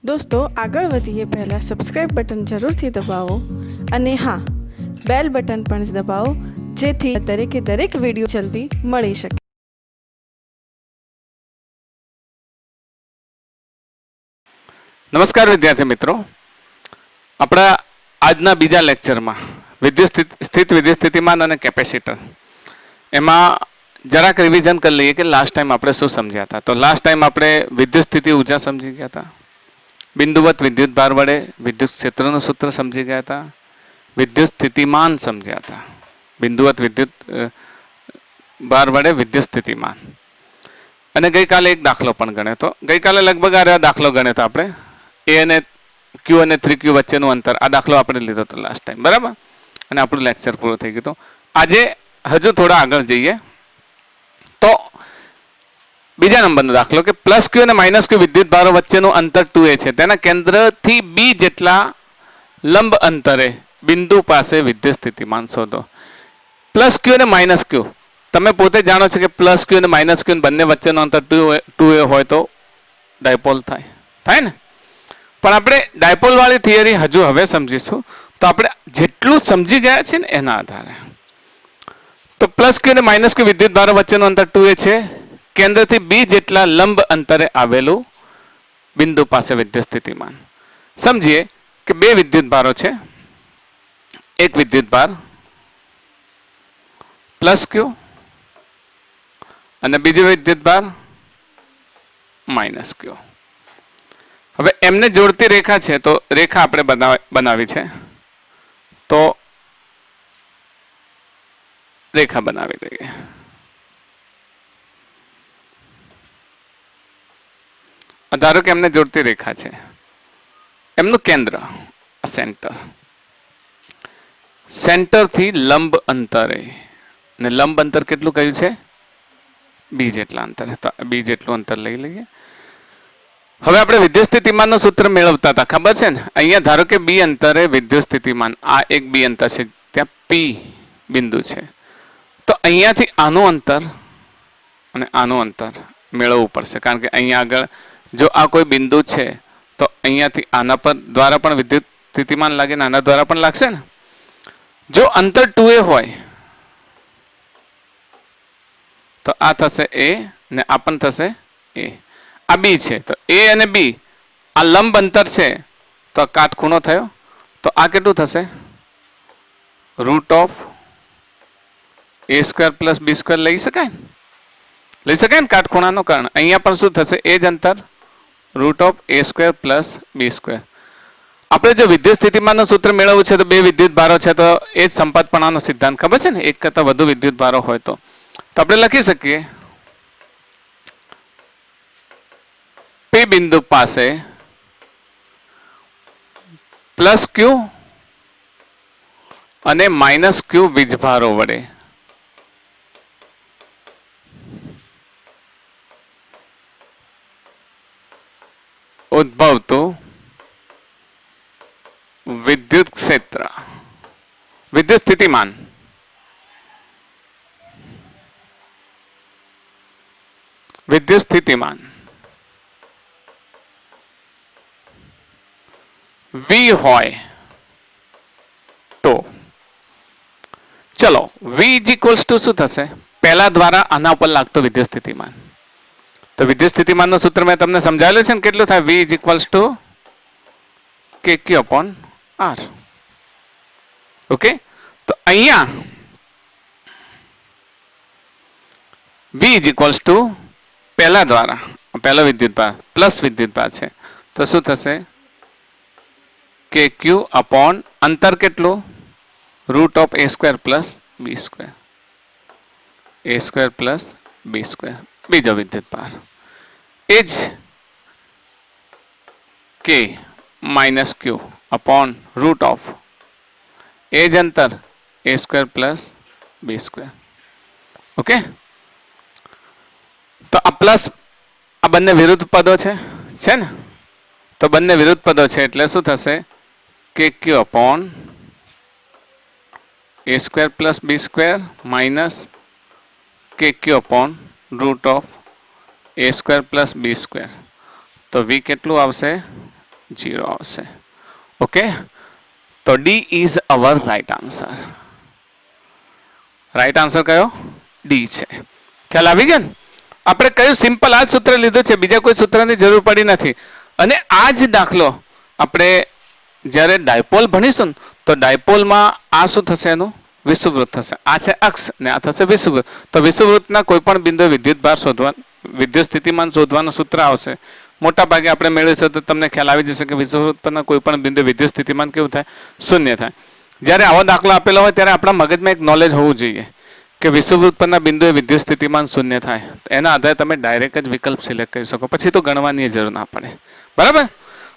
दोस्तों આગળ વધીએ પહેલાં સબસ્ક્રાઇબ બટન જરૂરથી દબાવો અને હા બેલ બટન પણ દબાવો જેથી દરેક વિડીયો જલ્દી મળી શકે. નમસ્કાર વિદ્યાર્થી મિત્રો, આપણા આજના બીજા લેક્ચરમાં સ્થિત વિદ્યુત સ્થિતિમાન અને કેપેસિટર એમાં જરાક રિવિઝન કરી લઈએ કે લાસ્ટ ટાઈમ આપણે શું સમજ્યા હતા. તો લાસ્ટ ટાઈમ આપણે વિદ્યુત સ્થિતિ ઊર્જા સમજી ગયા હતા, બિંદુવત વિદ્યુત ભાર વડે વિદ્યુત ક્ષેત્રનું સૂત્ર સમજી ગયા હતા, વિદ્યુત સ્થિતિમાન સમજ્યા હતા, બિંદુવત વિદ્યુત ભાર વડે વિદ્યુત સ્થિતિમાન. અને ગઈકાલે એક દાખલો પણ ગણ્યો હતો. ગઈકાલે લગભગ આ દાખલો ગણ્યો હતો આપણે, એ અને ક્યુ અને 3Q વચ્ચેનું અંતર. આ દાખલો આપણે લીધો હતો લાસ્ટ ટાઈમ, બરાબર? અને આપણું લેક્ચર પૂરું થઈ ગયું હતું. આજે હજુ થોડા આગળ જઈએ તો બીજા નંબરનો દાખલો કે પ્લસ ક્યુ અને માઇનસ ક્યુ વિદ્યુત ભારો વચ્ચેનું અંતર 2a છે. તેના કેન્દ્રથી બી જેટલા લંબ અંતરે બિંદુ પાસે વિદ્યુત સ્થિતિમાન શોધો. પ્લસ ક્યુ અને માઇનસ ક્યુ તમે પોતે જાણો છો કે પ્લસ ક્યુ અને માઇનસ ક્યુ બંને વચ્ચેનું અંતર 2a હોય તો ડાયપોલ થાય ને. પણ આપણે ડાયપોલ વાળી થિયરી હજુ હવે સમજીશું. તો આપણે જેટલું સમજી ગયા છે ને એના આધારે, તો પ્લસ ક્યુ અને માઇનસ ક્યુ વિદ્યુત ભારો વચ્ચેનું અંતર 2a છે. કેન્દ્રથી બી જેટલા લંબ અંતરે આવેલું બિંદુ પાસે વિદ્યુત સ્થિતિમાન. સમજીએ કે બે વિદ્યુત ભારો છે. એક વિદ્યુત ભાર પ્લસ ક્યુ અને બીજો વિદ્યુત ભાર માઇનસ ક્યુ. હવે એમને જોડતી રેખા છે, તો રેખા આપણે બનાવી છે, તો રેખા બનાવી દઈએ. ધારો કે એમને જોડતી રેખા છે, એમનું કેન્દ્ર સેન્ટરથી લંબ અંતરે, ને લંબ અંતર કેટલું કહ્યું છે? બી જેટલા અંતરે. તો બી જેટલું અંતર લઈ લઈએ. હવે આપણે વિદ્યુત સ્થિતિમાનનું સૂત્ર મેળવતા હતા, ખબર છે ને? અહીંયા ધારો કે બી અંતરે વિદ્યુત સ્થિતિમાન, આ એક બી અંતર છે, ત્યાં પી બિંદુ છે. તો અહીંયાથી આનું અંતર અને આનું અંતર મેળવવું પડશે, કારણ કે અહીંયા આગળ જો આ કોઈ બિંદુ છે તો અહીંયાથી આના પર દ્વારા પણ વિદ્યુત સ્થિતિમાન લાગે ને આના દ્વારા પણ લાગશે ને. જો અંતર 2a હોય તો આ થશે a ને આ પણ થશે a. આ બી છે, તો a અને બી આ લંબ અંતર છે, તો આ કાટખૂણો થયો. તો આ કેટલું થશે? √a² + b² લઈ શકાય ને કાટખૂણાનો. કારણ અહીંયા પણ શું થશે? એ જ અંતર √a² + b². આપણે જો વિદ્યુત સ્થિતિમાનનું સૂત્ર મેળવવું છે તો બે વિદ્યુત ભારો છે, તો એ જ સંપાતપણાનો સિદ્ધાંત, ખબર છે ને? એક કરતાં વધુ વિદ્યુત ભારો હોય તો આપણે લખી શકીએ પી બિંદુ પાસે પ્લસ ક્યુ અને માઇનસ ક્યુ વીજભારો વડે ઉદ્ભવતું વિદ્યુત ક્ષેત્ર, વિદ્યુત સ્થિતિમાન V હોય તો ચલો V = શું થશે? પહેલા દ્વારા આના ઉપર લાગતો વિદ્યુત સ્થિતિમાન. તો વિદ્યુત સ્થિતિમાનનું સૂત્ર મેં તમને સમજાવેલું છે ને, કેટલું થાય? V = kq/r. ઓકે, તો અહીંયા V = પહેલા દ્વારા પહેલો વિદ્યુત ભાર પ્લસ વિદ્યુત ભાર છે, તો શું થશે? kq/ અંતર કેટલું? √a² + b². a² + b². બીજો વિદ્યુત ભાર એ જ k - q / એ જ અંતર a² + b². ઓકે, તો આ પ્લસ આ બંને વિરુદ્ધ પદો છે ને? તો બંને વિરુદ્ધ પદો છે એટલે શું થશે? kq/ a² + b² - kq/ √a² + b². તો v કેટલું આવશે? 0 આવશે. ઓકે, તો D is our right answer. Right answer કયો? ડી છે. ખ્યાલ આવી ગયો ને? આપણે કયું સિમ્પલ આ જ સૂત્ર લીધું છે, બીજા કોઈ સૂત્રની જરૂર પડી નથી. અને આ જ દાખલો આપણે જ્યારે ડાયપોલ ભણીશું ને તો ડાયપોલમાં આ શું થશે? એનું વિષુવવૃત્ત થશે. આ છે અક્ષ ને આ થશે વિષુવવૃત્ત. તો વિષુવવૃત્તના કોઈ પણ બિંદુએ વિદ્યુત ભાર શોધવા, વિદ્યુત સ્થિતિમાન શોધવાનું સૂત્ર આવશે. મોટા ભાગે આપણે મેળવીશું તો તમને ખ્યાલ આવી જશે કે વિષુવવૃત્ત પરના કોઈ પણ બિંદુ વિદ્યુત સ્થિતિમાન કેવું થાય? શૂન્ય થાય. જ્યારે આવો દાખલો આપેલો હોય ત્યારે આપણા મગજમાં એક નોલેજ હોવું જોઈએ કે વિષુવવૃત્ત પરના બિંદુએ વિદ્યુત સ્થિતિમાન શૂન્ય થાય. એના આધારે તમે ડાયરેક્ટ જ વિકલ્પ સિલેક્ટ કરી શકો, પછી તો ગણવાની જરૂર ના પડે. બરાબર?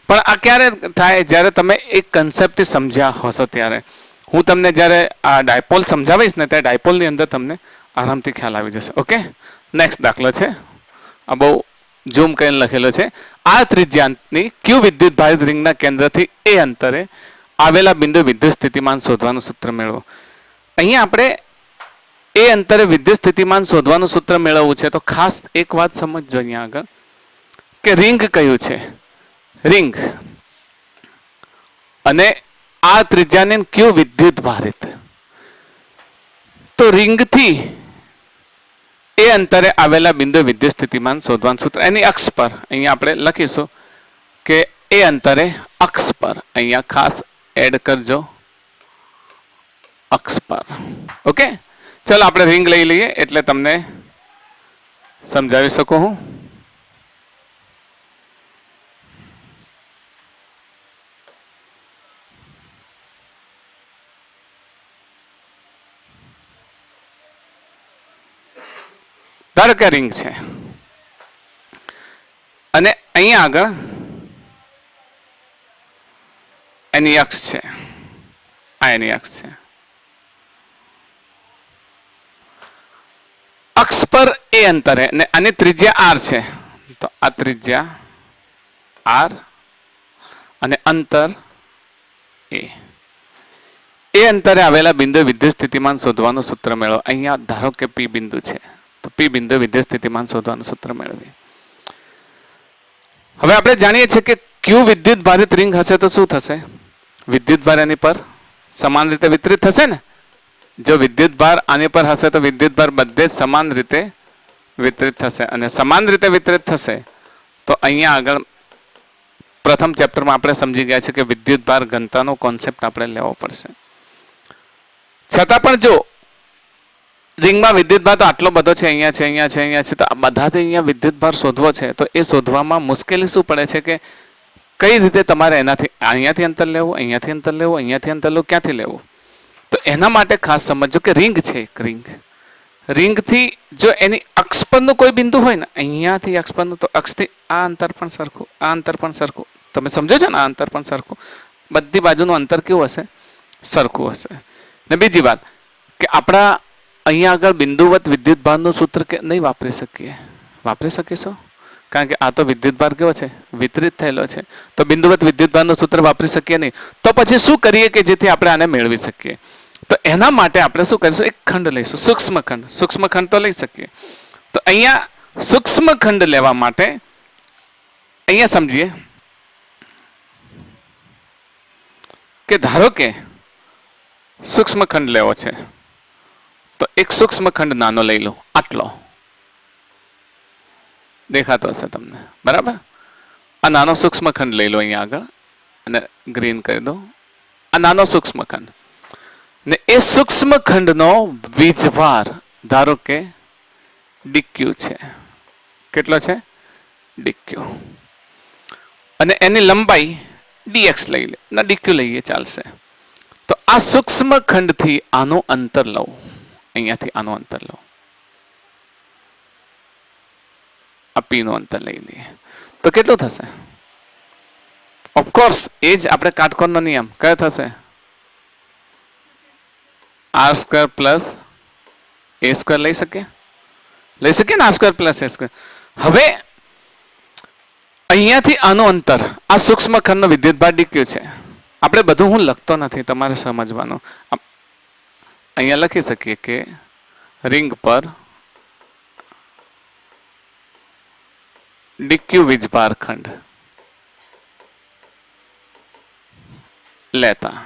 પણ આ ક્યારે થાય? જ્યારે તમે એક કન્સેપ્ટથી સમજ્યા હશો ત્યારે. હું તમને જ્યારે આ ડાયપોલ સમજાવીશ ને ત્યારે ડાયપોલની અંદર તમને આરામથી ખ્યાલ આવી જશે. ઓકે, નેક્સ્ટ દાખલો છે. આ બહુ ઝૂમ કરીને લખેલો છે. આ ત્રિજ્યાની ક્યુ વિદ્યુત ભારિત રિંગના કેન્દ્રથી એ અંતરે આવેલા બિંદુ વિદ્યુત સ્થિતિમાન શોધવાનું સૂત્ર મેળવો. અહીંયા આપણે એ અંતરે વિદ્યુત સ્થિતિમાન શોધવાનું સૂત્ર મેળવવું છે તો ખાસ એક વાત સમજજો અહીંયા આગળ કે રિંગ કયું છે? રિંગ. અને આ ત્રિજ્યાને ક્યુ વિદ્યુત ભારિત. તો રિંગથી એ અંતરે આવેલા બિંદુ વિદ્યુત સ્થિતિમાન શોધવાનું સૂત્ર એની અક્ષ પર અહીંયા આપણે લખીશું કે એ અંતરે અક્ષ પર. અહીંયા ખાસ એડ કરજો, અક્ષ પર. ઓકે, ચલો આપણે રિંગ લઈ લઈએ એટલે તમને સમજાવી શકું હું. ધારો કે રિંગ છે અને અહીંયા આગળ એની અક્ષ છે. આ એની અક્ષ છે. અક્ષ પર એ અંતરે અને આની ત્રિજ્યા આર છે. તો આ ત્રિજ્યા આર અને અંતર એ અંતરે આવેલા બિંદુ વિદ્યુત સ્થિતિમાન શોધવાનું સૂત્ર મેળવો. અહીંયા ધારો કે પી બિંદુ છે તો પી બિંદુ વિદ્યુત સ્થિતિમાન શોધવાનું સૂત્ર મેળવીએ. હવે આપણે જાણીએ છીએ કે ક્યુ વિદ્યુત ભારિત રિંગ હશે તો શું થશે? વિદ્યુત ભાર એની પર સમાન રીતે વિતરિત થશે ને. જો વિદ્યુત ભાર આની પર હશે તો વિદ્યુત ભાર બધે જ સમાન રીતે વિતરિત થશે. અને સમાન રીતે વિતરિત થશે તો અહીંયા આગળ પ્રથમ ચેપ્ટરમાં આપણે સમજી ગયા છે કે વિદ્યુત ભાર ઘનતાનો કોન્સેપ્ટ આપણે લેવો પડશે. છતાં પણ જો રિંગમાં વિદ્યુત ભાર તો આટલો બધો છે, અહીંયા છે, અહીંયા છે, અહીંયા છે, તો આ બધાથી અહીંયા વિદ્યુત ભાર શોધવો છે તો એ શોધવામાં મુશ્કેલી શું પડે છે કે કઈ રીતે તમારે એનાથી અહીંયાથી અંતર લેવું, અહીંયાથી અંતર લેવું, અહીંયાથી અંતર લેવું, ક્યાંથી લેવું? તો એના માટે ખાસ સમજો કે રિંગ છે એક રિંગ. રિંગથી જો એની અક્ષ પરનું કોઈ બિંદુ હોય ને, અહીંયાથી અક્ષ પરનું, તો અક્ષથી આ અંતર પણ સરખું, આ અંતર પણ સરખું. તમે સમજો છો ને? આ અંતર પણ સરખું. બધી બાજુનું અંતર કેવું હશે? સરખું હશે. ને બીજી વાત કે આપણા અહીંયા આગળ બિંદુવત વિદ્યુત ભારનું સૂત્ર કે નહીં વાપરી શકીએ. વાપરી શકીશું? કારણ કે આ તો વિદ્યુત ભાર કેવો છે? વિતરિત થયેલો છે. તો બિંદુવત વિદ્યુત ભારનું સૂત્ર વાપરી શકીએ નહીં. તો પછી શું કરીએ કે જેથી આપણે આને મેળવી શકીએ? તો એના માટે આપણે શું કરીશું? એક ખંડ લઈશું, સૂક્ષ્મ ખંડ. સૂક્ષ્મ ખંડ તો લઈ શકીએ. તો અહીંયા સૂક્ષ્મ ખંડ લેવા માટે અહીંયા સમજીએ કે ધારો કે સૂક્ષ્મ ખંડ લેવો છે તો એક સૂક્ષ્મ ખંડ નાનો લઈ લો, આટલો દેખાતો હશે તમને. બરાબર? આ નાનો સૂક્ષ્મ ખંડ લઈ લો અહીંયા આગળ અને ગ્રીન કરી દો. આ નાનો સૂક્ષ્મ ખંડ ને એ સૂક્ષ્મ ખંડનો વીજભાર ધારો કે ડીક્યુ છે. કેટલો છે? ડીક્યુ. અને એની લંબાઈ ડીએક્સ લઈ લે, ના ડીક્યુ લઈએ ચાલશે. તો આ સૂક્ષ્મ ખંડથી આનું અંતર લઉં, અહીંયાથી આનું અંતર લઉં, આ પી નું અંતર લઈ લઈએ તો કેટલું થશે? ઓફકોર્સ એ જ આપણે કાટકોણનો નિયમ કયો થશે? આર સ્ક્વેર પ્લસ એ સ્ક્વેર લઈ શકીએ ને? આર સ્ક્વેર પ્લસ એ સ્ક્વેર. હવે અહીંયાથી આનું અંતર, આ સૂક્ષ્મ ખંડનો વિદ્યુતભાર ડીક્યુ છે. આપણે બધું હું લખતો નથી, તમારે સમજવાનું. અહીંયા લખી શકીએ કે રિંગ પર ડીક્યુ વીજભાર ખંડ લેતા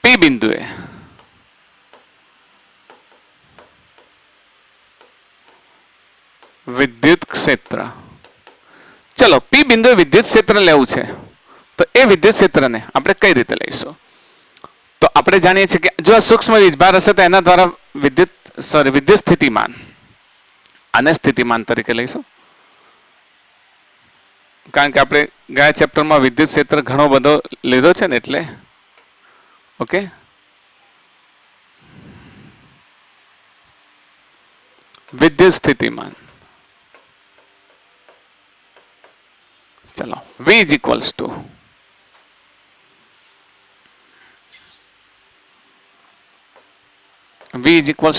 પી બિંદુએ વિદ્યુત ક્ષેત્ર, ચલો પી બિંદુએ વિદ્યુત ક્ષેત્ર લેવું છે તો એ વિદ્યુત ક્ષેત્રને આપણે કઈ રીતે લઈશું? તો આપણે જાણીએ છીએ કે જો આ સૂક્ષ્મ વીજભાર હશે તો એના દ્વારા વિદ્યુત સ્થિતિમાન, આને સ્થિતિમાન તરીકે લઈશું, કારણ કે આપણે ગયા ચેપ્ટરમાં વિદ્યુત ક્ષેત્ર ઘણો બધો લીધો છે ને એટલે ઓકે. વિદ્યુત સ્થિતિમાન, ચલો V is equals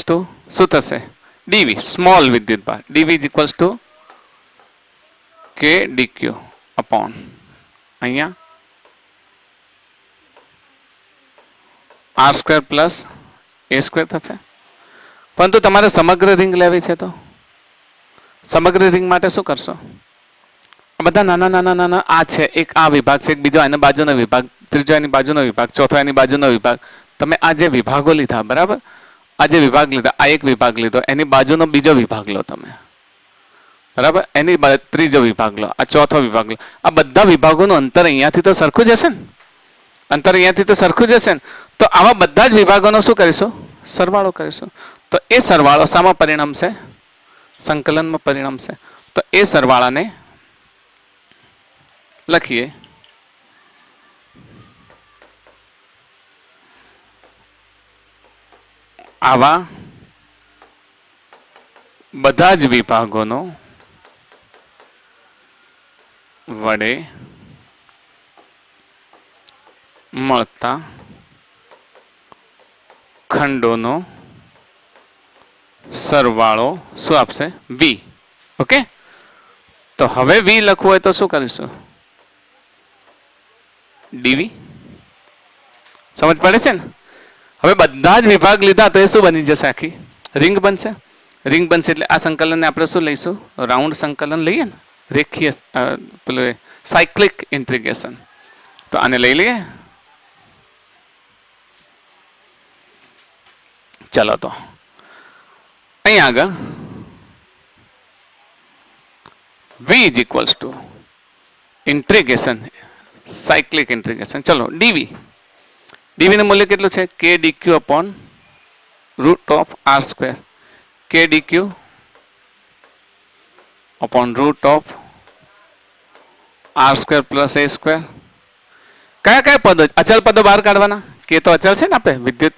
to શું થશે? dV, સ્મોલ વિદ્યુત ભાર, dV is equals to K dq upon અહીંયા R square plus A square થશે. પરંતુ તમારે સમગ્ર રિંગ લેવી છે તો સમગ્ર રિંગ માટે શું કરશો? બધા નાના નાના નાના આ છે, એક આ વિભાગ છે, એક બીજો એના બાજુનો વિભાગ, ત્રીજો એની બાજુનો વિભાગ, ચોથો એની બાજુનો વિભાગ. તમે આ જે વિભાગો લીધા બરાબર, આ જે વિભાગ લીધા, આ એક વિભાગ લીધો, એની બાજુનો બીજો વિભાગ લો તમે બરાબર, એની ત્રીજો વિભાગ લો, આ ચોથો વિભાગ લો. આ બધા વિભાગોનું અંતર અહીંયાથી તો સરખું જ હશે ને, અંતર અહીંયાથી તો સરખું જ હશે ને. તો આવા બધા જ વિભાગોનો શું કરીશું? સરવાળો કરીશું. તો એ સરવાળો શામાં પરિણમશે? સંકલનમાં પરિણમશે. તો એ સરવાળાને લખીએ આવા બધા જ વિભાગોનો વડે મળતા ખંડોનો સરવાળો શું આપશે? V. ઓકે, તો હવે V લખવું હોય તો શું કરીશું? dV. સમજ પડે છે ને? હવે બધા જ વિભાગ લીધા તો એ શું બની જશે? આખી રિંગ બનશે. રિંગ બનશે એટલે આ સંકલનને આપણે શું લઈશું? રાઉન્ડ સંકલન લઈએ ને, રેખીય પેલું સાયક્લિક ઇન્ટિગ્રેશન. તો આને લઈ લઈએ. ચલો તો અહીં આગળ V is equals to integration, cyclic integration. ચલો dV, dV નું મૂલ્ય કેટલું છે? K dq upon root of R square, K dq upon root of R square plus A square. કયા કયા પદો? અચલ પદો બહાર કાઢવાના. K તો અચલ છે ને, આપણે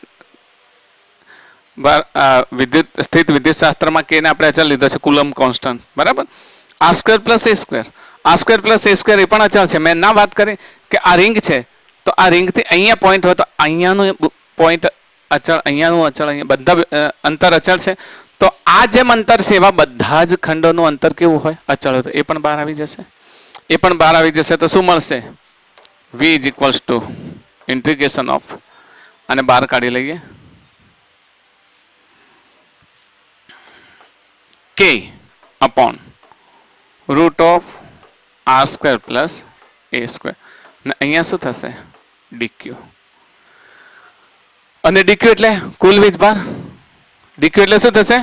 સ્થિત વિદ્યુત શાસ્ત્રમાં K ને આપણે અચલ લીધો છે, કુલમ કોન્સ્ટન્ટ બરાબર. R square plus A square, R square plus A square એ પણ અચળ છે. મેં ના વાત કરી કે આ રિંગ છે તો આ રિંગથી અહીંયા પોઈન્ટ હોય તો અહીંયાનું પોઈન્ટ અચળ, અહીંયાનું અચળ, અહીંયા બધા અંતર અચળ છે. તો આ જેમ અંતર છે એવા બધા જ ખંડોનું અંતર કેવું હોય? અચળ હોય. તો એ પણ બહાર આવી જશે. એ પણ બહાર આવી જશે તો શું મળશે? V is equals to integration of, અને બહાર કાઢી લઈએ, K upon root of R square plus A square. ને અહીંયા શું થશે? dq. અને dq એટલે કુલ વીજભાર. dq એટલે શું થશે?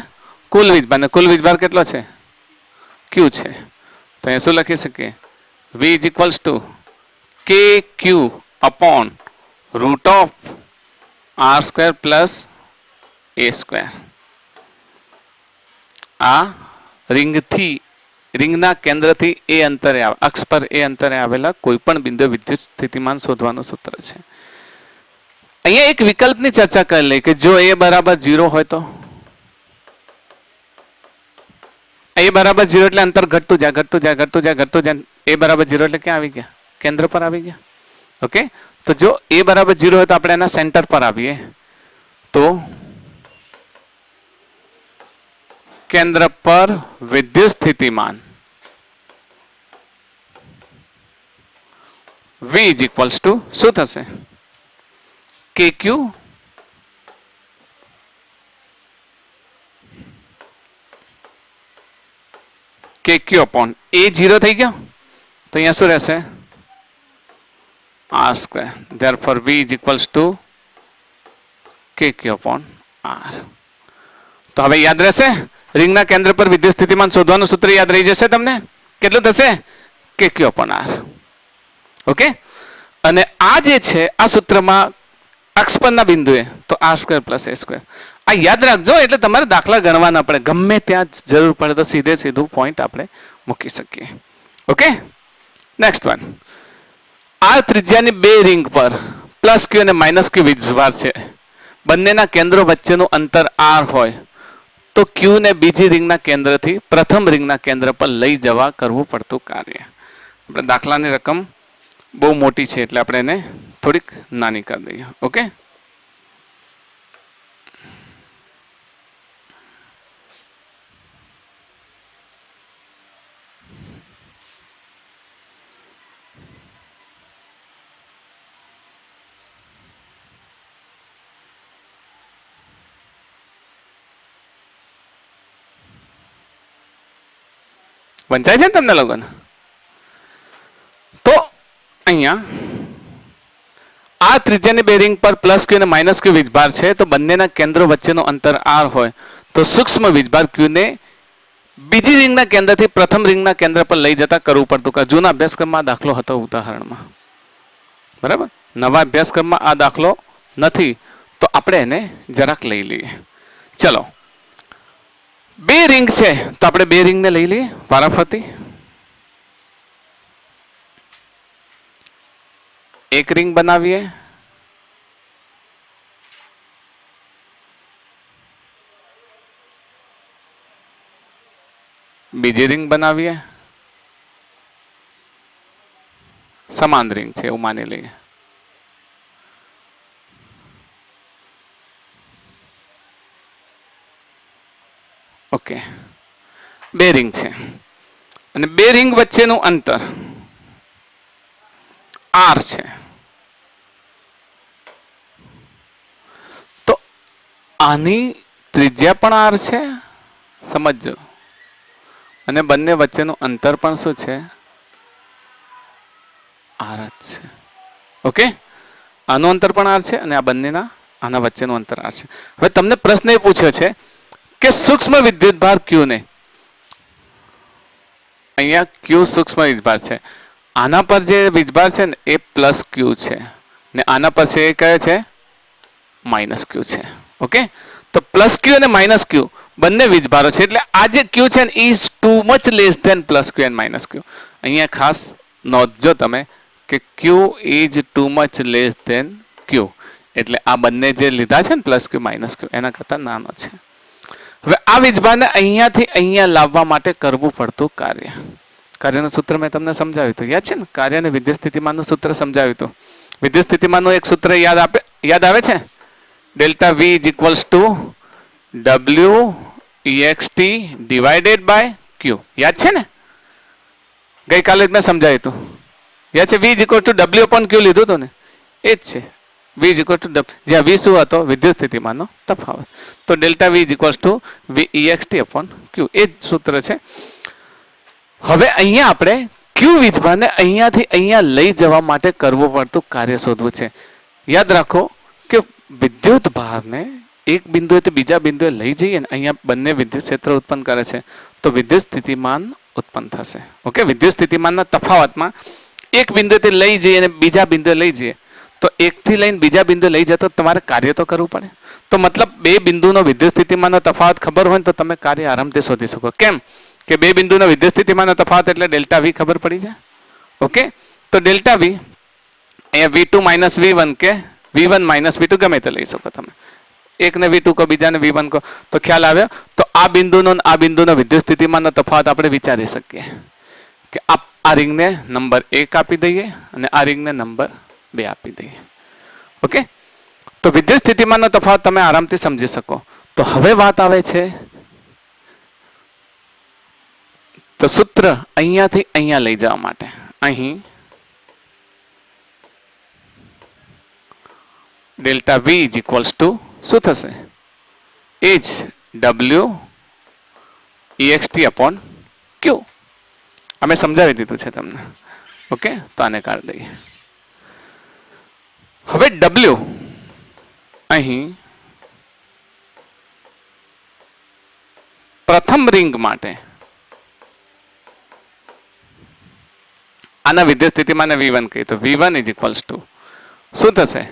કુલ વીજભાર. ને કુલ વીજભાર કેટલો છે? q છે. તો અહીંયા શું લખી શકીએ? V is equals to kq upon root of R square plus A square. આ રિંગના કેન્દ્રથી એ અંતરે અક્ષ પર એ અંતરે આવેલા કોઈ પણ બિંદુ વિદ્યુત સ્થિતિમાન શોધવાનું સૂત્ર છે. અહીંયા એક વિકલ્પની ચર્ચા કરી લઈએ કે જો એ બરાબર 0 હોય તો એ બરાબર 0 એટલે અંતર ઘટતું જાય, ઘટતું જાય, ઘટતું જાય, ઘટતું જાય. એ બરાબર 0 એટલે ક્યાં આવી ગયા? કેન્દ્ર પર આવી ગયા. ઓકે, તો જો એ બરાબર 0 હોય તો આપણે એના સેન્ટર પર આવીએ તો કેન્દ્ર પર વિદ્યુત સ્થિતિમાન V is equals to શું થશે? KQ KQ upon A 0 થઈ ગયો તો અહીંયા શું રહેશે? r square. Therefore v is equals to kq upon r. તો હવે યાદ રહેશે રિંગના કેન્દ્ર પર વિદ્યુત સ્થિતિમાન શોધવાનું સૂત્ર યાદ રહી જશે તમને કેટલું થશે kq upon r. ઓકે અને આ જે છે આ સૂત્રમાં અક્ષ પરના બિંદુએ તો r square plus a square આ યાદ રાખજો એટલે તમારે દાખલા ગણવાના પડે ગમે ત્યાં જરૂર પડે તો સીધે સીધું પોઈન્ટ આપણે મૂકી શકીએ. ઓકે નેક્સ્ટ વન આ ત્રિજ્યાની બે રિંગ પર પ્લસ ક્યુ અને માઇનસ ક્યુ વીજભાર છે બંનેના કેન્દ્રો વચ્ચેનું અંતર r હોય તો ક્યુ ને બીજી રિંગના કેન્દ્રથી પ્રથમ રિંગના કેન્દ્ર પર લઈ જવા કરવું પડતું કાર્ય. આપણે દાખલાની રકમ બહુ મોટી છે એટલે આપણે એને થોડીક નાની કરી દઈએ. ઓકે વંચાય છે ને તમને લોકોને? તો અહીંયા આ ત્રિજ્યાની બે રિંગ પર પ્લસ ક્યુ અને માઇનસ ક્યુ વીજભાર છે તો બંનેના કેન્દ્રો વચ્ચેનું અંતર r હોય તો સૂક્ષ્મ વીજભાર ક્યુ ને બીજી રિંગના કેન્દ્રથી પ્રથમ રિંગના કેન્દ્ર પર લઈ જતા કરવું પડતું. જૂના અભ્યાસક્રમમાં આ દાખલો હતો ઉદાહરણમાં, બરાબર. નવા અભ્યાસક્રમમાં આ દાખલો નથી તો આપણે એને જરાક લઈ લઈએ. ચલો બે રિંગ છે તો આપણે બે રિંગને લઈ લઈએ વારાફરતી. એક રિંગ બનાવીએ, બીજી રિંગ બનાવીએ, સમાન રિંગ છે એવું માની લઈએ. ઓકે બે રિંગ છે અને બે રિંગ વચ્ચેનું અંતર r છે. તો આની ત્રિજ્યા પણ r છે સમજજો અને બંને વચ્ચેનું અંતર પણ શું છે r જ છે. ઓકે આનું અંતર પણ r છે અને આ બંનેના આના વચ્ચેનું અંતર r છે. હવે તમને પ્રશ્ન એ પૂછ્યો છે કે સૂક્ષ્મ વિદ્યુતભાર ક્યુ ને અહીંયા ક્યુ સૂક્ષ્મ વીજભાર છે આના પર જે વીજભાર છે ને એ પ્લસ ક્યુ છે ને આના પર છે એ કયો છે માઇનસ ક્યુ છે. ઓકે તો પ્લસ ક્યુ અને માઇનસ ક્યુ બંને વીજભારો છે એટલે આ જે ક્યુ છે ને is too much less than plus Q and minus Q. અહીંયા ખાસ નોંધજો તમે કે Q is too much less than Q એટલે આ બંને જે લીધા છે ને પ્લસ ક્યુ માઇનસ ક્યુ એના કરતા નાનો છે. હવે આ વીજભારને અહીંયાથી અહીંયા લાવવા માટે કરવું પડતું કાર્ય. કાર્યનું સૂત્ર મેં તમને સમજાવ્યું હતું યાદ છે ને? કાર્ય અને વિદ્યુત સ્થિતિમાનનું સૂત્ર સમજાવ્યું હતું. વિદ્યુત સ્થિતિમાનનું એક સૂત્ર યાદ આવે છે delta V is equals to W EXT divided by Q. યાદ છે ને? ગઈકાલે જ મેં સમજાવ્યું હતું યાદ છે? V is equal to W upon Q લીધું હતું ને એ જ છે વી ઇઝ ઇક્વલ ટુ જ્યાં વી શું હતો વિદ્યુત સ્થિતિમાનનો તફાવત તો delta V is equals to EXT upon Q એ જ સૂત્ર છે. હવે અહીંયા આપણે ક્યુ વીજભારને અહીંયાથી અહીંયા લઈ જવા માટે કરવું પડતું કાર્ય શોધવું છે. યાદ રાખો કે વિદ્યુત ભારને એક બિંદુએથી બીજા બિંદુએ લઈ જઈએ ને અહીંયા બંને વિદ્યુત ક્ષેત્ર ઉત્પન્ન કરે છે તો વિદ્યુત સ્થિતિમાન ઉત્પન્ન થશે. ઓકે વિદ્યુત સ્થિતિમાનના તફાવતમાં એક બિંદુએથી લઈ જઈએ અને બીજા બિંદુએ લઈ જઈએ તો એકથી લઈને બીજા બિંદુ લઈ જતો તમારે કાર્ય તો કરવું પડે. તો મતલબ બે બિંદુનો વિદ્યુત સ્થિતિમાનનો તફાવત ખબર હોય ને તો તમે કાર્ય આરામથી શોધી શકો. કેમ કે બે બિંદુનો વિદ્યુત સ્થિતિમાનનો તફાવત એટલે ડેલ્ટા વી ખબર પડી જાય. ઓકે તો ડેલ્ટા વી અહીંયા V2 માઇનસ V1 કે V1 માઇનસ V2 ગમે તે લઈ શકો તમે. એકને V2 કહો બીજાને V1 કહો તો ખ્યાલ આવ્યો. તો આ બિંદુનો વિદ્યુત સ્થિતિમાનનો તફાવત આપણે વિચારી શકીએ કે આ રિંગને નંબર 1 આપી દઈએ અને આ રિંગને નંબર 2 આપી દઈએ. ઓકે તો વિદ્યુત સ્થિતિમાનનો તફાવત તમે આરામથી સમજી શકો. તો હવે વાત આવે છે તો સૂત્ર અહીંયાથી અહીંયા લઈ જવા માટે અહીં delta V is equals to શું થશે એ જ ડબલ્યુ EXT અપોન ક્યુ. અમે સમજાવી દીધું છે તમને. ઓકે તો આને કાઢી દઈએ. હવે W અહીં પ્રથમ રિંગ માટે આના વિદ્યુત સ્થિતિમાન V1 કહીએ તો V1 ઇઝ ઇક્વલ્સ ટુ શું થશે?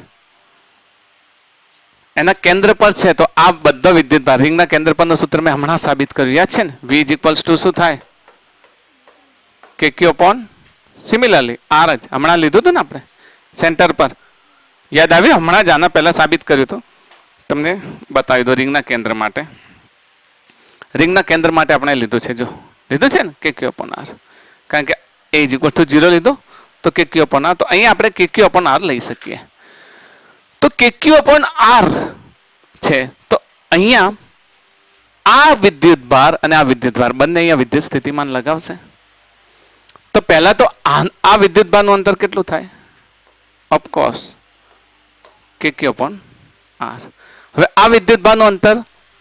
એના કેન્દ્ર પર છે તો આ બધો વિદ્યુતભાર રિંગના કેન્દ્ર પરનું સૂત્ર મેં હમણાં સાબિત કર્યું, યાદ છે ને? V ઇઝ ઇક્વલ્સ ટુ શું થાય? KQ અપોન સિમિલરલી R જ હમણાં લીધું હતું ને આપણે સેન્ટર પર, યાદ આવ્યું? હમણાં જ આના પહેલા સાબિત કર્યું હતું, તમને બતાવી દો. રિંગના કેન્દ્ર માટે આપણે લીધું છે, જો લીધું છે ને KQ અપોન R, કારણ કે A ઇઝ ઇક્વલ ટુ 0 લીધો તો KQ અપોન R, તો અહીંયા આપણે KQ અપોન R લઈ શકીએ. તો KQ અપોન R છે તો અહીંયા આ વિદ્યુતભાર અને આ વિદ્યુતભાર બંને અહીંયા વિદ્યુત સ્થિતિમાન લગાવશે. તો પહેલા તો આ વિદ્યુતભારનું અંતર કેટલું થાય? Of course KQ upon R. હવે આ વિદ્યુતભારનું અંતર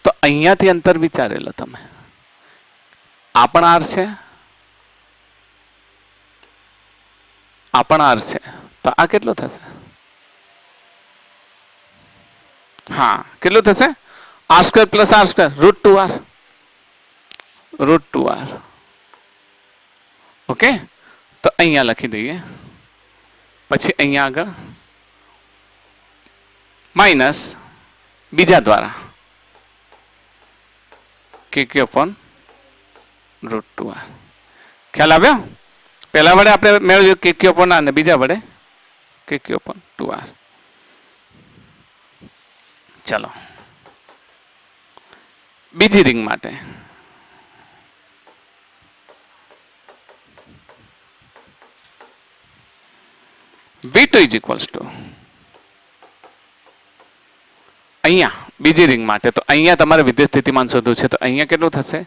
તો અહીંયાથી અંતર વિચારેલો તમે, આ પણ R છે, આ પણ R છે, તો આ કેટલું થશે? હા, કેટલું થશે? R² plus R², √2R. √2R. Okay, તો અહીંયા લખી દઈએ. પછી અહીંયા આગળ માઇનસ બીજા દ્વારા KQ અપોન √2R. ખ્યાલ આવ્યો? પહેલા વડે આપણે મેળવ્યું KQ અપોન R અને બીજા વડે KQ અપોન 2R. ચલો બીજી રિંગ માટે V2 ઇઝ ઇક્વલ્સ ટુ અહીંયા બીજી રિંગ માટે તો અહીંયા તમારે વિદ્યુત સ્થિતિમાન શોધવું છે તો અહીંયા કેટલું થશે?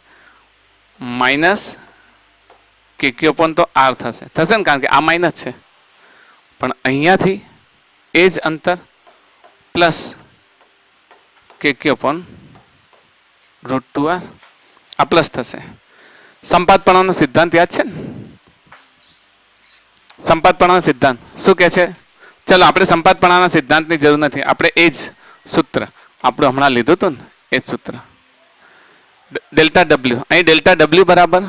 માઇનસ KQ અપોન તો R થશે ને, કારણ કે આ માઇનસ છે, પણ અહીંયાથી એ જ અંતર પ્લસ KQ અપોન √2R, આ પ્લસ થશે. સંપાતપણાનો સિદ્ધાંત યાદ છે ને? સંપાતપણાનો સિદ્ધાંત શું કહે છે? ચલો આપણે સંપાતપણાના સિદ્ધાંતની જરૂર નથી, આપણે એ જ સૂત્ર આપણું હમણાં લીધું હતું ને, એ જ સૂત્ર ડેલ્ટા W. અહીં ડેલ્ટા W બરાબર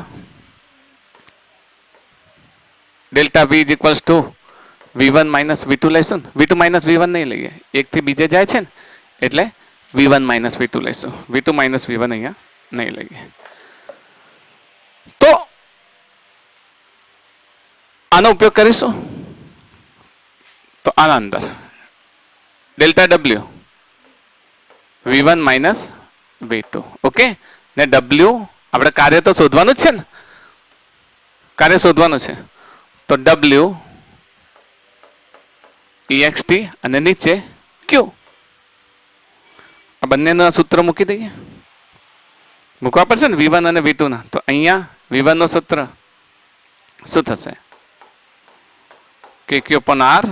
delta V is equals two V1 minus V2 લઈશું ને, V2 માઇનસ V1 નહીં લઈએ, એકથી બીજે જાય છે ને એટલે V1 માઇનસ V2 લઈશું, V2 માઇનસ V1 અહીંયા નહીં લઈએ. તો આનો ઉપયોગ કરીશું તો આના અંદર delta W V1 minus V2. Okay, ને W આપણે કાર્ય તો શોધવાનું જ છે ને, કાર્ય શોધવાનું છે તો W EXT અને નીચે Q. આ બંનેના સૂત્ર મૂકી દઈએ, મૂકવા પડશે ને V1 અને V2 ના. તો અહીંયા V1 નું સૂત્ર શું થશે? KQ upon R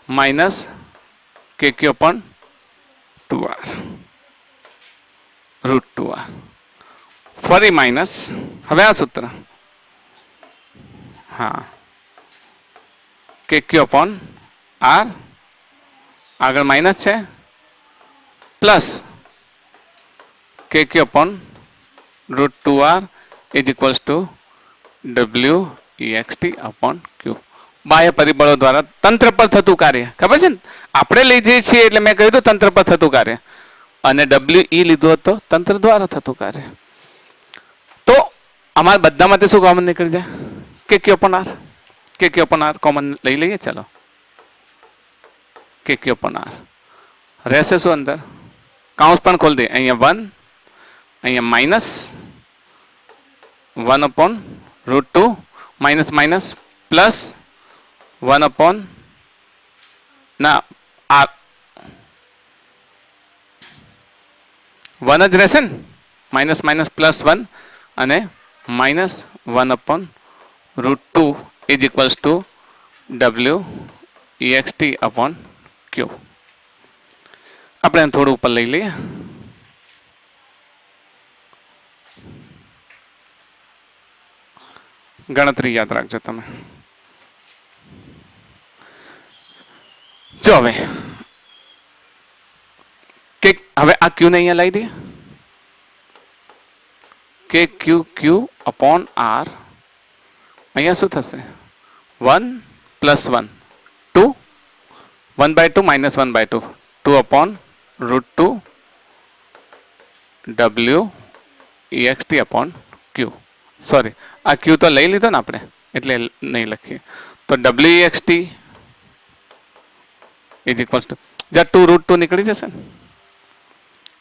minus KQ upon 2R √2R. ફરી માઇનસ, હવે આ સૂત્ર, હા, KQ અપોન R આગળ માઇનસ છે plus KQ upon √2R is equals two WEXT upon Q. બાહ્ય પરિબળો દ્વારા તંત્ર પર થતું કાર્ય ખબર છે ને, આપણે લઈ જઈએ છીએ એટલે મેં કહ્યું હતું તંત્ર પર થતું કાર્ય, અને WE લીધું હતું તંત્ર દ્વારા થતું કાર્ય. તો અમારા બધામાંથી શું કોમન નીકળી જાય? KQ upon R. KQ upon R common લઈ લઈએ. ચલો KQ અપોન R રહેશે શું અંદર? કાઉન્સ પણ ખોલી દઈએ. અહીંયા 1, અહીંયા minus 1 upon √2 minus minus plus 1 upon ના R 1 જ રહેશે ને, માઇનસ માઇનસ પ્લસ 1 અને minus 1 upon √2 is equals two WEXT upon Q. આપણે થોડું ઉપર લઈ લઈએ. ગણતરી યાદ રાખજો તમે. જો હવે કે હવે આ ક્યુ ને અહીંયા લાવી દઈએ કે ક્યુ ક્યુ અપોન આર અહીંયા શું થશે 1 + 1 2 1/2 - 1/2 2 upon √2 W ext upon Q. Sorry આ Q તો લઈ લીધો ને આપણે એટલે નહીં લખીએ તો W ext is equals two જ્યાં 2 √2 નીકળી જશે ને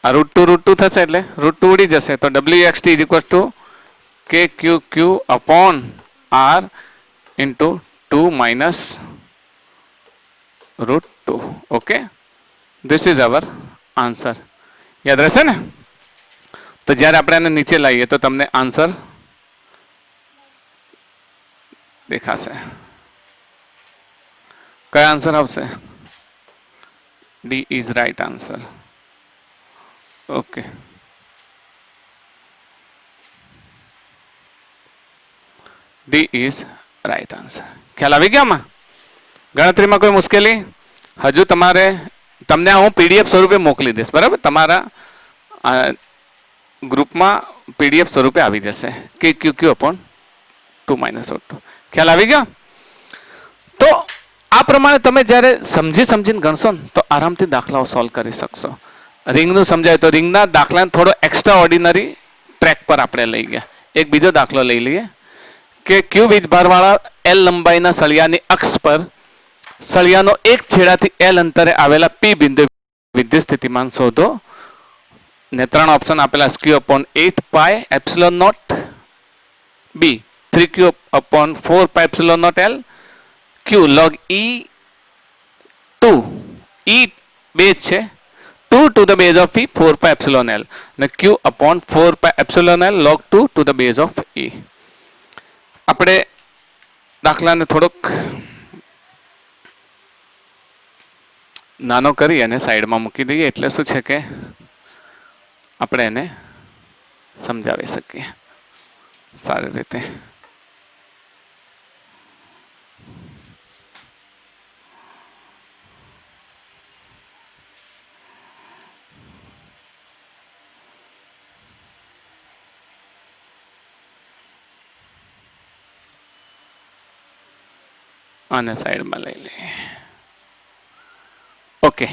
આ √2 થશે એટલે √2 ઉડી જશે તો W ext is equals two K Q Q upon R into 2 minus √2. Okay, this is our answer. યાદ રહેશે ને તો જ્યારે આપણે આને નીચે લાવીએ તો તમને આન્સર દેખાશે કયો આન્સર આવશે D is right answer. Okay, D is right answer. ખ્યાલ આવી ગયા આમાં ગણતરીમાં કોઈ મુશ્કેલી હજુ તમને હું પીડીએફ સ્વરૂપે મોકલી દઈશ બરાબર તમારા ગ્રુપમાં પીડીએફ સ્વરૂપે આવી જશે કે ક્યુ ક્યુ અપોન 2 - √2 ખ્યાલ આવી ગયો તો આ પ્રમાણે તમે જ્યારે સમજીને ગણશો ને તો આરામથી દાખલાઓ સોલ્વ કરી શકશો રિંગનું સમજાય તો રિંગના દાખલાને થોડો એક્સ્ટ્રા ઓર્ડિનરી ટ્રેક પર આપણે લઈ ગયા એક બીજો દાખલો લઈ લઈએ કે ક્યુ વીજભારવાળા એલ લંબાઈના સળિયાની અક્ષ પર સળિયાનો એક છેડાથી એલ અંતરે આવેલા પી બિંદુ વિદ્યુત સ્થિતિમાન શોધો ને 3 ઓપ્શન આપેલા ક્યુ અપોન 8πε0 બી 3q upon 4πε0 L q log e2 e base છે 2 to the base of e 4πε0 L ને q upon 4πε0 L log 2 to the base of e આપણે દાખલાને થોડોક નાનો કરી અને સાઈડમાં મૂકી દઈએ એટલે શું છે કે આપણે એને સમજાવી શકીએ સારી રીતે આને સાઈડમાં લઈ લઈએ ઓકે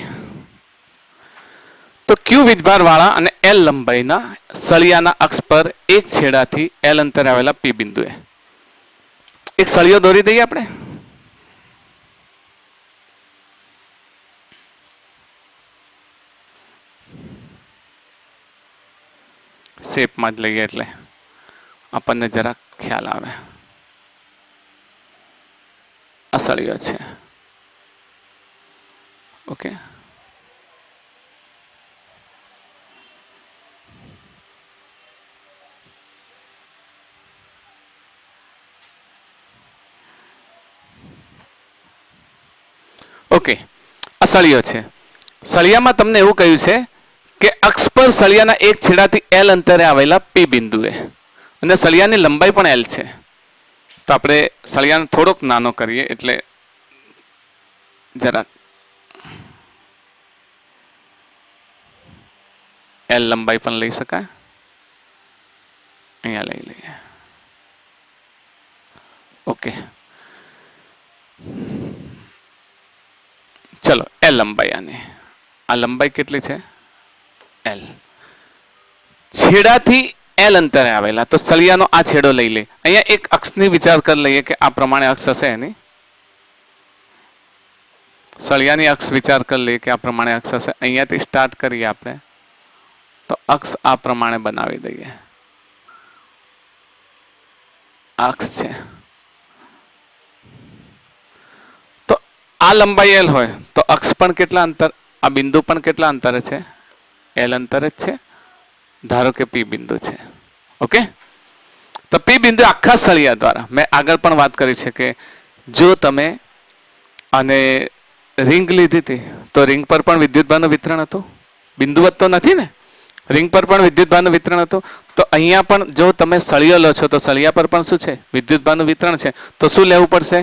તો ક્યુ વીજભાર વાળા અને એલ લંબાઈના સળિયાના અક્ષ પર એક છેડાથી એલ અંતરે આવેલા પી બિંદુએ એક સળિયો દોરી દઈએ આપણે શેપમાં જ લઈએ એટલે આપણને જરા ખ્યાલ આવે આ સળિયો છે ઓકે ઓકે આ સળિયો છે સળિયામાં તમને એવું કહ્યું છે કે અક્ષ પર સળિયાના એક છેડાથી એલ અંતરે આવેલા પી બિંદુએ અને સળિયાની લંબાઈ પણ એલ છે તો આપણે સળિયાને થોડોક નાનો કરીએ એટલે જરાક એલ લંબાઈ પણ લઈ શકાય અહીંયા લઈ લઈએ ઓકે ચલો એલ લંબાઈ આની આ લંબાઈ કેટલી છે એલ છેડાથી એલ અંતરે આવેલા તો સળિયાનો આ છેડો લઈ લે અહીંયા એક અક્ષની વિચાર કરી લઈએ કે આ પ્રમાણે અક્ષ હશે એની સળિયાની અક્ષ વિચાર કરી લઈએ કે આ પ્રમાણે અક્ષ હશે અહીંયાથી સ્ટાર્ટ કરીએ આપણે તો અક્ષ આ પ્રમાણે બનાવી દઈએ અક્ષ છે તો આ લંબાઈ એલ હોય તો અક્ષ પણ કેટલા અંતર આ બિંદુ પણ કેટલા અંતરે છે એલ અંતરે જ છે ધારો કે પી બિંદુ છે ઓકે તો પી બિંદુ આખા સળિયા દ્વારા મેં આગળ પણ વાત કરી છે કે જો તમે અને રિંગ લીધી હતી તો રિંગ પર પણ વિદ્યુતભારનું વિતરણ હતું બિંદુવત તો નથી ને રિંગ પર પણ વિદ્યુતભારનું વિતરણ હતું તો અહીંયા પણ જો તમે સળિયો લો છો તો સળિયા પર પણ શું છે વિદ્યુતભારનું વિતરણ છે તો શું લેવું પડશે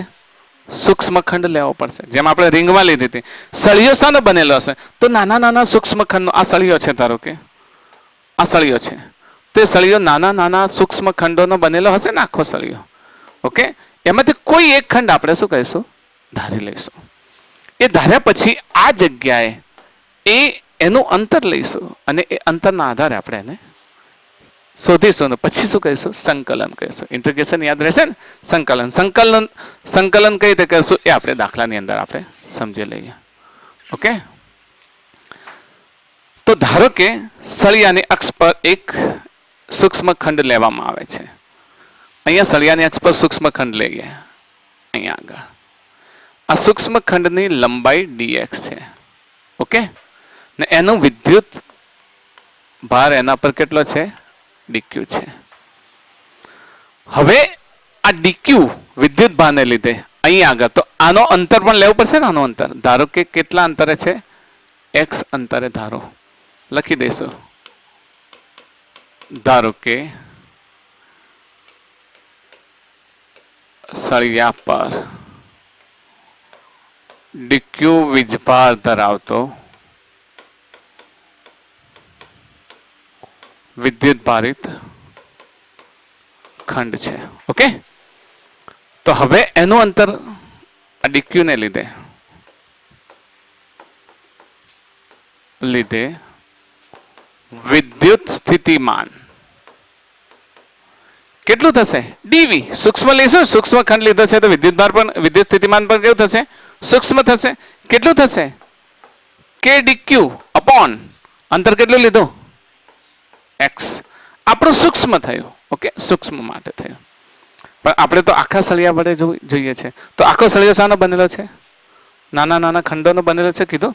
સૂક્ષ્મ ખંડ લેવો પડશે. જેમ આપણે રિંગમાં લીધી હતી. સળિયો શાનો બનેલો હશે? તો નાના નાના સૂક્ષ્મ ખંડનો. આ સળિયો છે ધારો કે આ સળિયો છે, તે સળિયો નાના નાના સૂક્ષ્મ ખંડોનો બનેલો હશે ને આખો સળિયો. ઓકે, એમાંથી કોઈ એક ખંડ આપણે શું કહીશું? ધારી લઈશું. એ ધાર્યા પછી આ જગ્યાએ એનું અંતર લઈશું અને એ અંતરના આધારે આપણે એને શોધીશું ને પછી શું કહીશું? સંકલન કહીશું. ઇન્ટિગ્રેશન યાદ રહેશે ને? સંકલન કઈ રીતે કરીશું એ આપણે દાખલાની અંદર આપણે સમજી લઈએ. ઓકે, તો ધારો કે સળિયાની અક્ષ પર એક સૂક્ષ્મ ખંડ લેવામાં આવે છે. અહીંયા સળિયાની અક્ષ પર સૂક્ષ્મ ખંડ લઈએ. અહીંયા આગળ આ સૂક્ષ્મ ખંડની લંબાઈ dx છે. ઓકે, ને એનું વિદ્યુત ભાર એના પર કેટલો છે? dq છે. હવે આ dq વિદ્યુત ભારને લીધે અહીંયા આગળ તો આનો અંતર પણ લેવું પડશે ને. આનો અંતર ધારો કે કેટલા અંતરે છે? x અંતરે ધારો લખી દઈશું. ધારો કે સળિયા પર dq વીજભાર ધરાવતો વિદ્યુત ભારિત ખંડ છે. ઓકે, તો હવે એનું અંતર આ dq ને લીધે વિદ્યુત સ્થિતિમાન કેટલું થશે? dv. સૂક્ષ્મ લઈશું, સૂક્ષ્મ ખંડ લીધો છે તો વિદ્યુત ભાર પણ વિદ્યુત સ્થિતિમાન પણ કેવું થશે? સૂક્ષ્મ થશે. કેટલું થશે? k dq અપોન અંતર કેટલું લીધું? x. આપણું સૂક્ષ્મ થયું. ઓકે, સૂક્ષ્મ માટે થયું. પણ આપણે તો આખા સળિયા વડે જોઈએ છે. તો આખો સળિયો શાનો બનેલો છે? નાના નાના ખંડોનો બનેલો છે કીધું.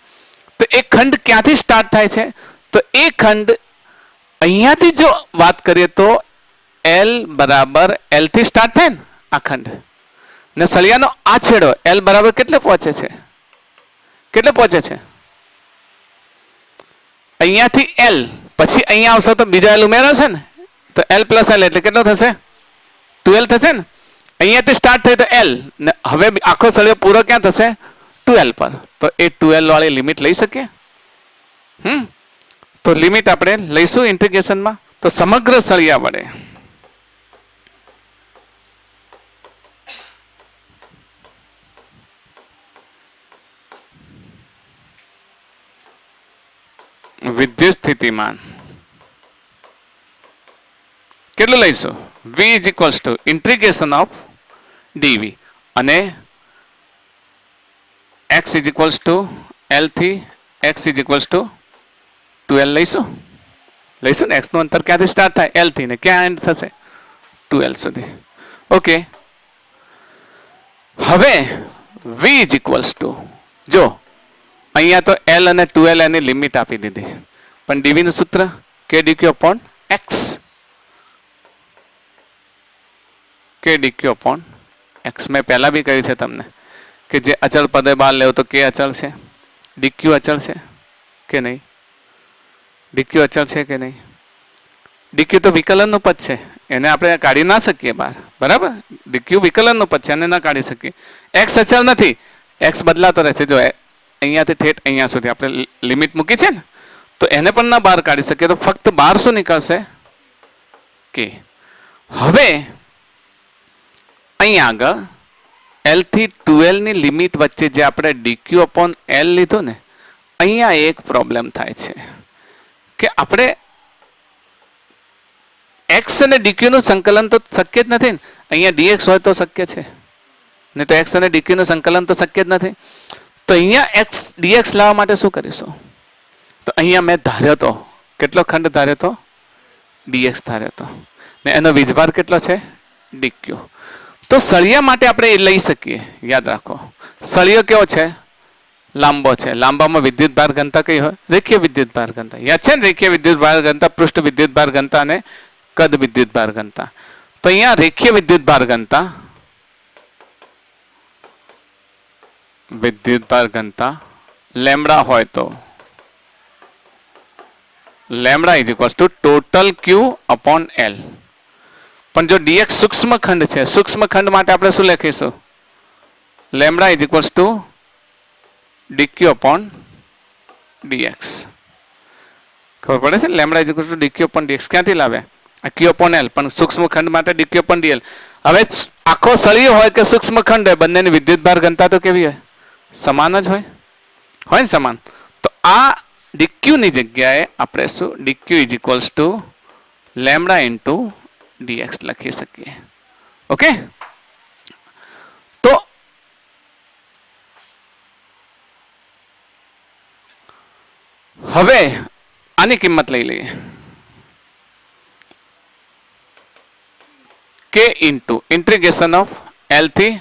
તો એ ખંડ ક્યાંથી સ્ટાર્ટ થાય છે? તો એ ખંડ અહીંયાથી જો વાત કરીએ તો L બરાબર L થી સ્ટાર્ટ થાય ને આ ખંડ, ને સળિયાનો આ છેડો L બરાબર કેટલે પહોંચે છે? કેટલે પહોંચે છે? અહીંયાથી L પછી અહીંયા આવશે તો બીજા L ઉમેરાશે ને, તો L પ્લસ L એટલે કેટલો થશે? 12 થશે ને. અહીંયાથી સ્ટાર્ટ થઈ તો L ને હવે આખો સળિયો પૂરો ક્યાં થશે? 12 પર. તો એ 12 વાળી લિમિટ લઈ શકીએ. તો લિમિટ આપણે લઈશું ઇન્ટિગ્રેશનમાં. તો સમગ્ર સળિયા વડે વિદ્યુત સ્થિતિમાન કેટલું લઈશું? v is equals to integration of dv અને x is equals to L થી x is equals to 12 લઈશું ને. x નું અંતર ક્યાંથી સ્ટાર્ટ થાય? L થી ને ક્યાં એન્ડ થશે? 12 સુધી. ઓકે, હવે v is equals to જો અહીંયા તો L અને 12 એની લિમિટ આપી દીધી, પણ dv નું સૂત્ર k dq upon x. k dq upon x મેં પહેલા બી કહ્યું છે તમને કે જે અચળ પદે બહાર લેવો તો k અચળ છે, dq અચળ છે કે નહીં? dq અચળ છે કે નહીં? dq તો વિકલનનું પદ છે, એને આપણે કાઢી ના શકીએ બહાર. બરાબર, dq વિકલનનું પદ છે, એને ના કાઢી શકીએ. x અચળ નથી, x બદલાતો રહે છે. જો અહીંયાથી ઠેઠ અહીંયા સુધી આપણે લિમિટ મૂકી છે ને, તો એને પણ ના બહાર કાઢી શકીએ. તો ફક્ત બહાર શું નીકળશે? k. હવે અહીંયા આગળ L થી 12 ની લિમિટ વચ્ચે જે આપણે dq upon L લીધો ને, અહીંયા એક પ્રોબ્લેમ થાય છે કે આપણે x અને dq નું સંકલન તો શક્ય જ નથી ને. અહીંયા dx હોય તો શક્ય છે ને, તો x અને dq નું સંકલન તો શક્ય જ નથી. તો અહીંયા x dx લાવવા માટે શું કરીશું? તો અહીંયા મેં ધાર્યો તો કેટલો ખંડ ધાર્યો તો? dx ધાર્યો તો, ને એનો વીજભાર કેટલો છે? dq. તો સળિયા માટે આપણે એ લઈ શકીએ. યાદ રાખો, સળિયો કેવો છે? લાંબો છે. લાંબામાં વિદ્યુત ભાર ઘનતા કઈ હોય? રેખીય વિદ્યુત ભાર ઘનતા. યાદ છે ને? રેખીય વિદ્યુત ભાર ઘનતા, પૃષ્ઠ વિદ્યુત ભાર ઘનતા અને કદ વિદ્યુત ભાર ઘનતા. તો અહીંયા રેખીય વિદ્યુત ભાર ઘનતા, લેમડા હોય તો lambda is equal two total q upon L. પણ જો dx સૂક્ષ્મ ખંડ છે, સૂક્ષ્મ ખંડ માટે આપણે શું લખીશું? Lambda is equals to d q upon d x. ખબર પડે છે? Lambda is equals to d q upon d x ક્યાંથી લાવ્યા? આ ક્યુ અપોન એલ, પણ સૂક્ષ્મ ખંડ માટે ડીક્યુ અપોન ડીએલ. હવે આખો સળિયો હોય કે સૂક્ષ્મ ખંડ હોય, બંનેની વિદ્યુત ભાર ઘનતા તો કેવી હોય? સમાન જ હોય ને સમાન. તો આ ડીક્યુ ની જગ્યાએ આપણે શું d q is equals to lambda into d x લખી શકીએ. ઓકે, તો હવે આની કિંમત લઈ લઈએ. કે ઇન્ટુ ઇન્ટિગ્રેશન ઓફ એલ થી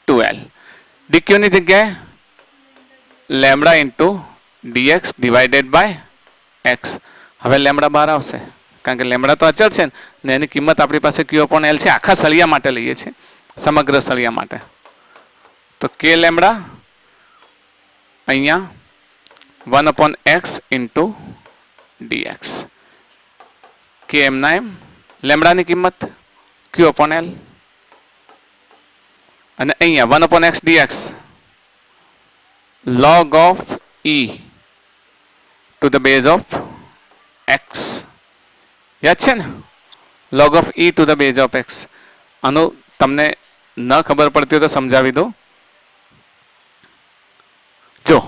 ટુ એલ. ડીક્યુ ની જગ્યાએ lambda into d x divided by x. હવે લેમડા બહાર આવશે કારણ કે લેમડા તો અચળ છે ને એની કિંમત આપણી પાસે ક્યુ અપોન એલ છે. આખા સળિયા માટે લઈએ છીએ, સમગ્ર સળિયા માટે. તો કે લેમડા અહીંયા 1 અપોન એક્સ ઇન્ટુ ડીએક્સ. કે એમના એમ લેમડાની કિંમત ક્યુ અપોન એલ અને અહીંયા 1 upon x d x log of e to the base of x. યાદ છે ને? log of e to the base of x. આનું તમને ન ખબર પડતી હોય તો સમજાવી દો. જો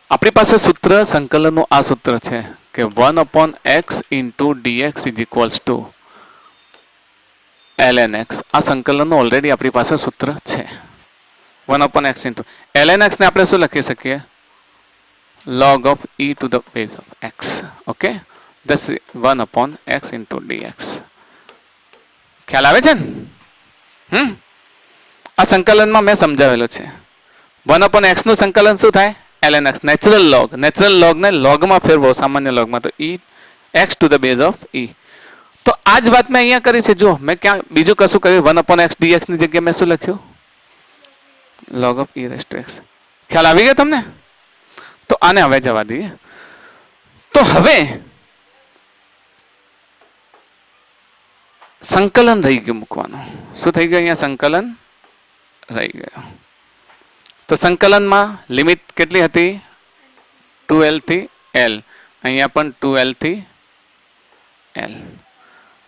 આપણી પાસે સૂત્ર સંકલનનું આ સૂત્ર છે કે 1 upon x into d x is equals to ln x. આ સંકલનનું ઓલરેડી આપણી પાસે સૂત્ર છે. 1 upon x into ln x ને આપણે શું લખી શકીએ? log of e to the base of x. Okay, this is 1 upon x into dx. ખ્યાલ આવે છે ને? આ સંકલનમાં મેં સમજાવેલું છે. 1 upon x નું સંકલન શું થાય? ln x. નેચરલ લોગ ને લોગમાં ફેરવો, સામાન્ય લોગમાં, તો e x to the base of e. તો આ જ વાત મેં અહીંયા કરી છે. જો મેં ક્યાં બીજું કશું કર્યું? 1 upon x dx ની જગ્યાએ મેં શું લખ્યું? log of e raised to x. ખ્યાલ આવી ગયો તમને? તો આને હવે જવા દઈએ. તો હવે સંકલન રહી ગયું મૂકવાનું. શું થઈ ગયું? અહીંયા સંકલન રહી ગયું. તો સંકલનમાં લિમિટ કેટલી હતી? 2l થી l. અહીંયા પણ 2l થી l.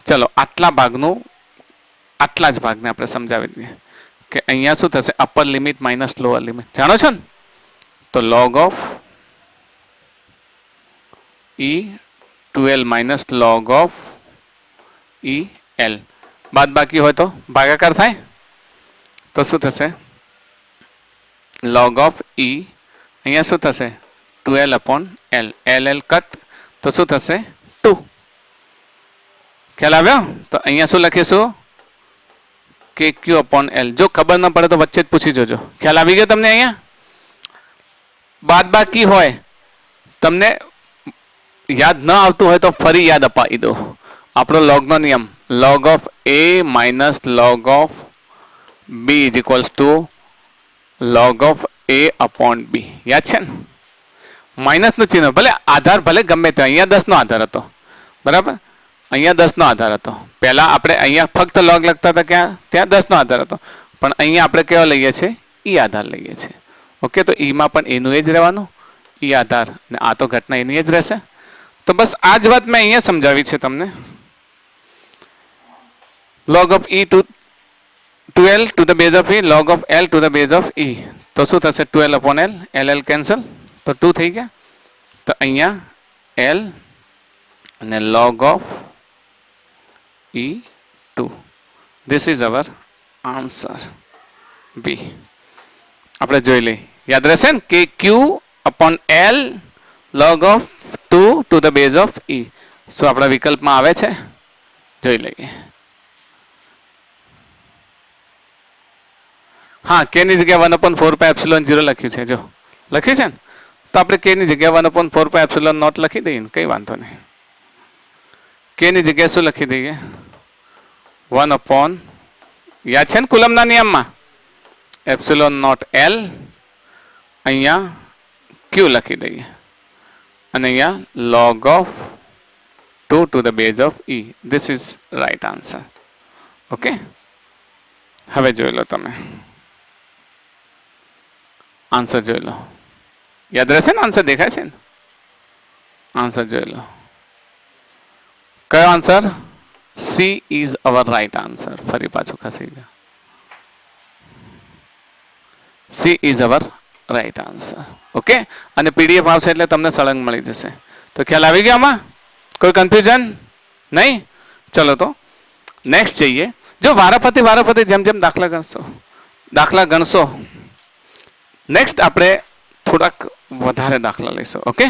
ચલો આટલા ભાગનું, આટલા જ ભાગને આપણે સમજાવી દઈએ કે અહીંયા શું થશે? Upper limit minus lower limit. જાણો છો ને? તો log of e 2l minus log of e l. બાદ બાકી હોય તો ભાગાકાર થાય તો શું થશે? log of e અહીંયા શું થશે? 2l upon l. l cut તો શું થશે? 2. ખ્યાલ આવ્યો? તો અહીંયા શું લખીશું? કે ક્યુ અપોન એલ. જો ખબર ન પડે તો વચ્ચે જ પૂછી જોજો. ખ્યાલ આવી ગયો તમને? અહીંયા બાદ બાકી હોય, તમને યાદ ન આવતું હોય તો ફરી યાદ અપાવી દો. આપણો લોગનો નિયમ, log of a minus log of b is equals two log of a upon b. યાદ છે ને? માઇનસનું ચિહ્ન, ભલે આધાર ભલે ગમે તે. અહીંયા 10 નો આધાર હતો, બરાબર? અહીંયા 10 નો આધાર હતો. પહેલા આપણે અહીંયા ફક્ત log લખતા હતા, ક્યાં? ત્યાં 10 નો આધાર હતો. પણ અહીંયા આપણે કેવો લઈએ છીએ? ઈ આધાર લઈએ છીએ. ઓકે, તો ઈમાં પણ એનું એ જ રહેવાનું, ઈ આધાર, ને આ તો ઘટના એની જ રહેશે. તો બસ આ જ વાત મેં અહીંયા સમજાવી છે તમને. log of e to 2l to the base of e, log of l to the base of e. તો શું થશે? 2l upon l. l cancel, તો 2 થઈ ગયા. તો અહીંયા l અને log of e2. This is our answer B. આપણે જોઈ લઈએ. યાદ રહેશે ને? કે q upon l log of 2 to the base of e. શું આપણા વિકલ્પમાં આવે છે? જોઈ લઈએ. હા, k ની જગ્યાએ 1 upon 4 pi epsilon 0 લખ્યું છે. જો લખ્યું છે ને? તો આપણે k ની જગ્યાએ 1 upon 4 pi epsilon naught લખી દઈએ ને, કંઈ વાંધો નહીં. k ની જગ્યાએ શું લખી દઈએ? 1 upon, યાદ છે ને કુલમના નિયમમાં? Epsilon naught l. અહીંયા q લખી દઈએ અને અહીંયા log of 2 to the base of e. This is right answer. Okay, હવે જોઈ લો તમે. આન્સર જોઈ લો. યાદ રહેશે ને? આન્સર દેખાય છે ને? આન્સર જોઈ લો. કયો answer? She is our right answer. ફરી પાછું ખસી ગયા. She is our right answer. Okay. અને પીડીએફ આવશે એટલે તમને સળંગ મળી જશે. તો ખ્યાલ આવી ગયો આમાં? કોઈ કન્ફ્યુઝન નહીં? ચલો તો નેક્સ્ટ જઈએ. જો વારાફરતી જેમ જેમ દાખલા ગણશો નેક્સ્ટ આપણે થોડાક વધારે દાખલા લઈશું. ઓકે.